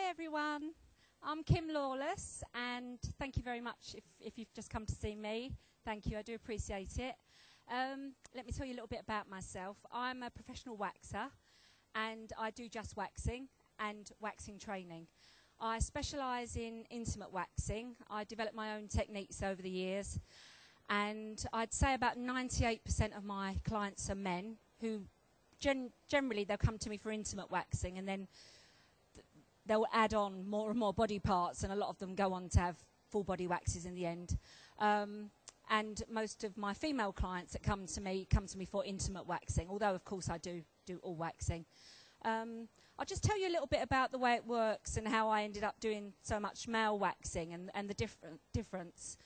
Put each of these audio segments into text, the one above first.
Hi everyone, I'm Kim Lawless and thank you very much if you've just come to see me. Thank you, I do appreciate it. Let me tell you a little bit about myself. I'm a professional waxer and I do just waxing and waxing training. I specialise in intimate waxing. I developed my own techniques over the years and I'd say about 98% of my clients are men who generally they'll come to me for intimate waxing and then they'll add on more and more body parts, and a lot of them go on to have full body waxes in the end. And most of my female clients that come to me for intimate waxing, although of course I do all waxing. I'll just tell you a little bit about the way it works and how I ended up doing so much male waxing and the difference.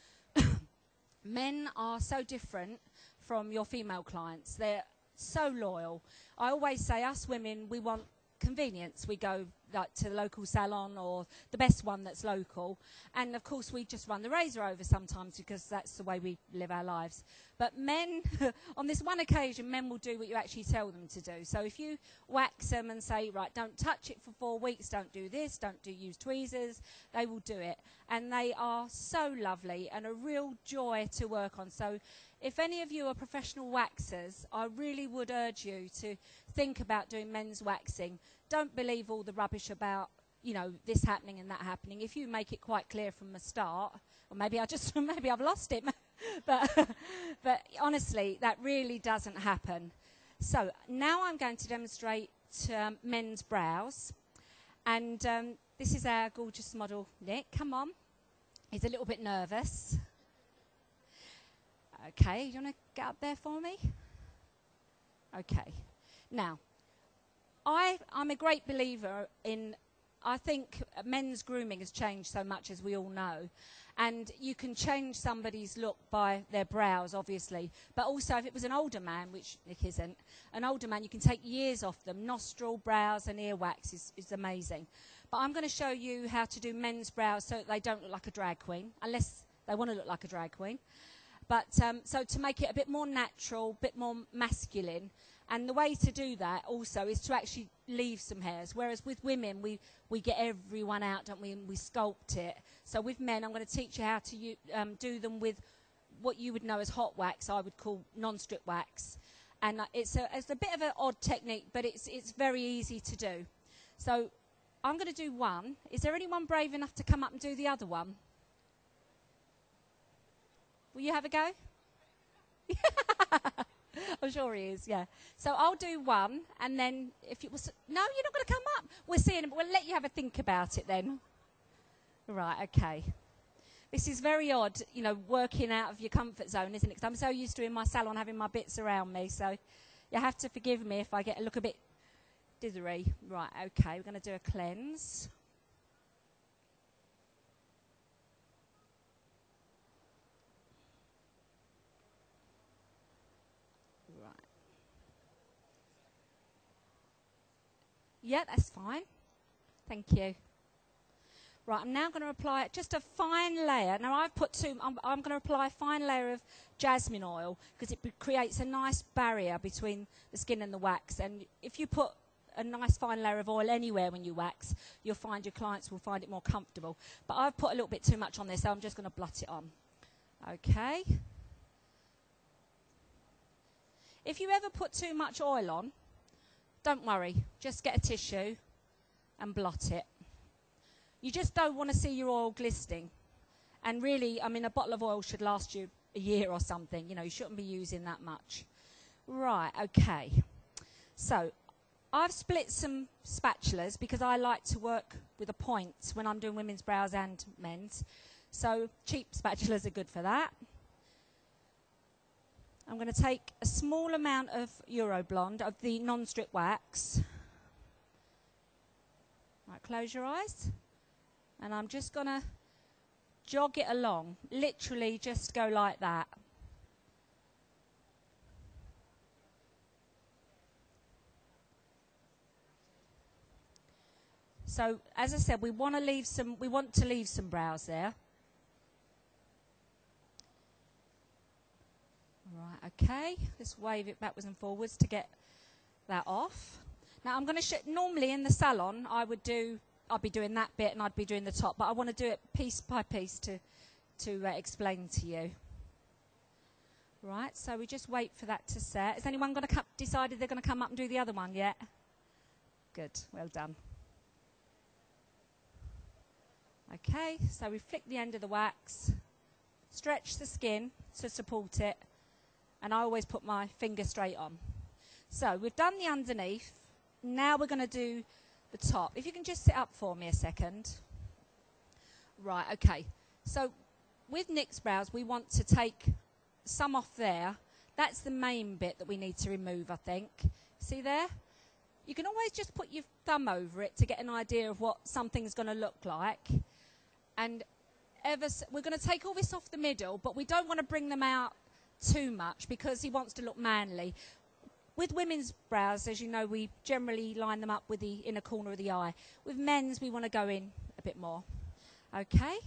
Men are so different from your female clients. They're so loyal. I always say us women, we want convenience. We go like to the local salon or the best one that's local, and of course we just run the razor over sometimes because that's the way we live our lives. But men, on this one occasion, men will do what you actually tell them to do. So if you wax them and say, right, don't touch it for 4 weeks, don't do this, don't use tweezers, they will do it. And they are so lovely and a real joy to work on. So if any of you are professional waxers, I really would urge you to think about doing men's waxing. Don't believe all the rubbish about, you know, this happening and that happening. If you make it quite clear from the start, or maybe maybe I've lost it, but honestly, that really doesn't happen. So now I'm going to demonstrate men's brows, and this is our gorgeous model, Nick. Come on, he's a little bit nervous. Okay, you want to get up there for me? Okay. Now, I'm a great believer in, I think men's grooming has changed so much, as we all know. And you can change somebody's look by their brows, obviously. But also, if it was an older man, which Nick isn't, an older man, you can take years off them. Nostril, brows and ear wax is amazing. But I'm going to show you how to do men's brows so that they don't look like a drag queen, unless they want to look like a drag queen. But so to make it a bit more natural, a bit more masculine. And the way to do that also is to actually leave some hairs. Whereas with women, we get everyone out, don't we, and we sculpt it. So with men, I'm going to teach you how to do them with what you would know as hot wax, I would call non-strip wax. And it's a bit of an odd technique, but it's very easy to do. So I'm going to do one. Is there anyone brave enough to come up and do the other one? Will you have a go? I'm sure he is, yeah. So I'll do one, and then if it was... No, you're not going to come up. We'll see, and we'll let you have a think about it then. Right, okay. This is very odd, you know, working out of your comfort zone, isn't it? Because I'm so used to in my salon having my bits around me, so you have to forgive me if I look a bit dithery. Right, okay, we're going to do a cleanse. Yeah, that's fine. Thank you. Right, I'm now going to apply just a fine layer. Now, I've put I'm going to apply a fine layer of jasmine oil because it creates a nice barrier between the skin and the wax. And if you put a nice fine layer of oil anywhere when you wax, you'll find your clients will find it more comfortable. But I've put a little bit too much on this, so I'm just going to blot it on. Okay. If you ever put too much oil on, don't worry, just get a tissue and blot it. You just don't want to see your oil glistening. And really, I mean, a bottle of oil should last you a year or something. You know, you shouldn't be using that much. Right, okay. So, I've split some spatulas because I like to work with a point when I'm doing women's brows and men's. So, cheap spatulas are good for that. I'm going to take a small amount of Euro Blonde, of the non-strip wax. Right, close your eyes. And I'm just going to jog it along. Literally just go like that. So, as I said, we want to leave some brows there. Right, okay, just wave it backwards and forwards to get that off. Now I'm going to normally in the salon I would do I'd be doing that bit and I'd be doing the top, but I want to do it piece by piece to explain to you. Right, so we just wait for that to set. Has anyone decided they're going to come up and do the other one yet? Good, well done. Okay, so we flick the end of the wax, stretch the skin to support it, and I always put my finger straight on. So we've done the underneath. Now we're going to do the top. If you can just sit up for me a second. Right, okay. So with Nick's brows, we want to take some off there. That's the main bit that we need to remove, I think. See there? You can always just put your thumb over it to get an idea of what something's going to look like. And we're going to take all this off the middle, but we don't want to bring them out too much because he wants to look manly. With women's brows, as you know, we generally line them up with the inner corner of the eye. With men's, we want to go in a bit more. Okay?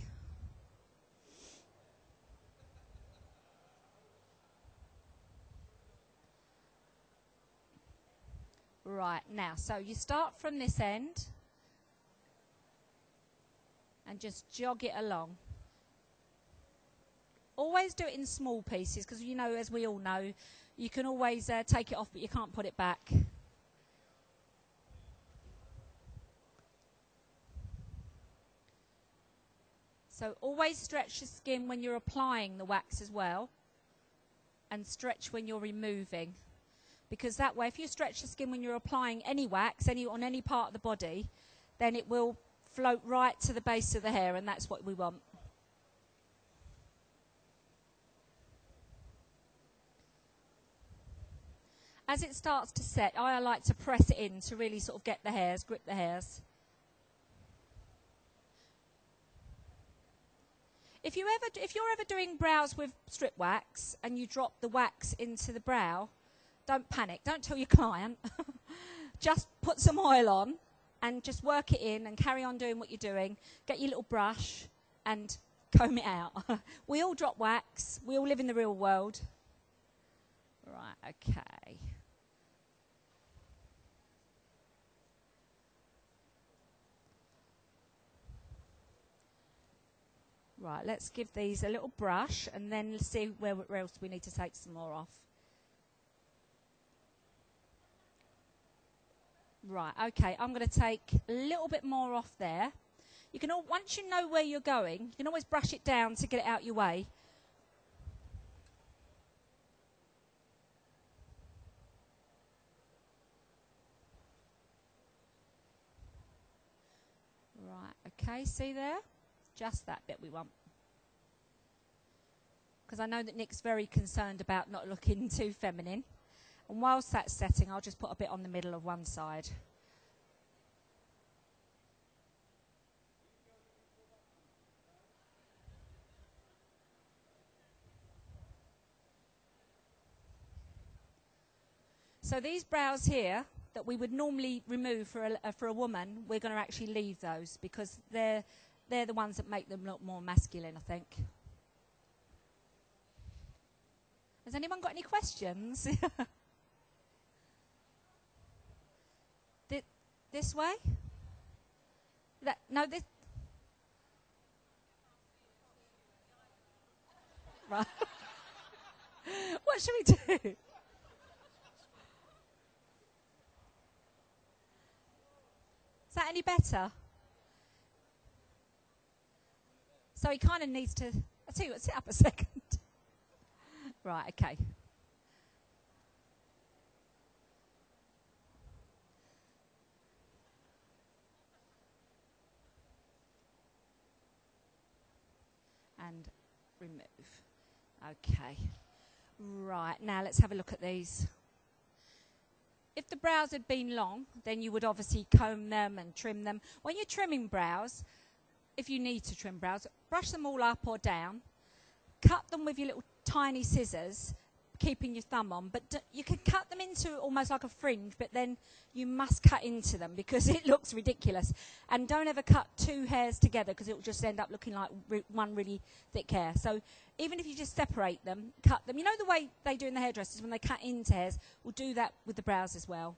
Right, now, so you start from this end and just jog it along. Always do it in small pieces because, you know, as we all know, you can always take it off, but you can't put it back. So always stretch the skin when you're applying the wax as well, and stretch when you're removing. Because that way, if you stretch the skin when you're applying any wax on any part of the body, then it will float right to the base of the hair, and that's what we want. As it starts to set, I like to press it in to really sort of get the hairs, grip the hairs. If you're ever doing brows with strip wax and you drop the wax into the brow, don't panic. Don't tell your client. Just put some oil on and just work it in and carry on doing what you're doing. Get your little brush and comb it out. We all drop wax. We all live in the real world. Right, okay. Right, let's give these a little brush and then let's see where else we need to take some more off. Right, okay, I'm going to take a little bit more off there. You can once you know where you're going, you can always brush it down to get it out your way. Right, okay, see there? Just that bit we want. Because I know that Nick's very concerned about not looking too feminine. And whilst that's setting, I'll just put a bit on the middle of one side. So these brows here that we would normally remove for a woman, we're going to actually leave those because they're the ones that make them look more masculine, I think. Has anyone got any questions? This way? No, this. Right. What should we do? Is that any better? So he kind of needs to. I'll tell you what, sit up a second. Right, okay. And remove. Okay. Right, now let's have a look at these. If the brows had been long, then you would obviously comb them and trim them. When you're trimming brows, if you need to trim brows, brush them all up or down. Cut them with your little tiny scissors, keeping your thumb on. But you can cut them into almost like a fringe, but then you must cut into them because it looks ridiculous. And don't ever cut two hairs together because it will just end up looking like one really thick hair. So even if you just separate them, cut them. You know the way they do in the hairdressers when they cut into hairs? We'll do that with the brows as well.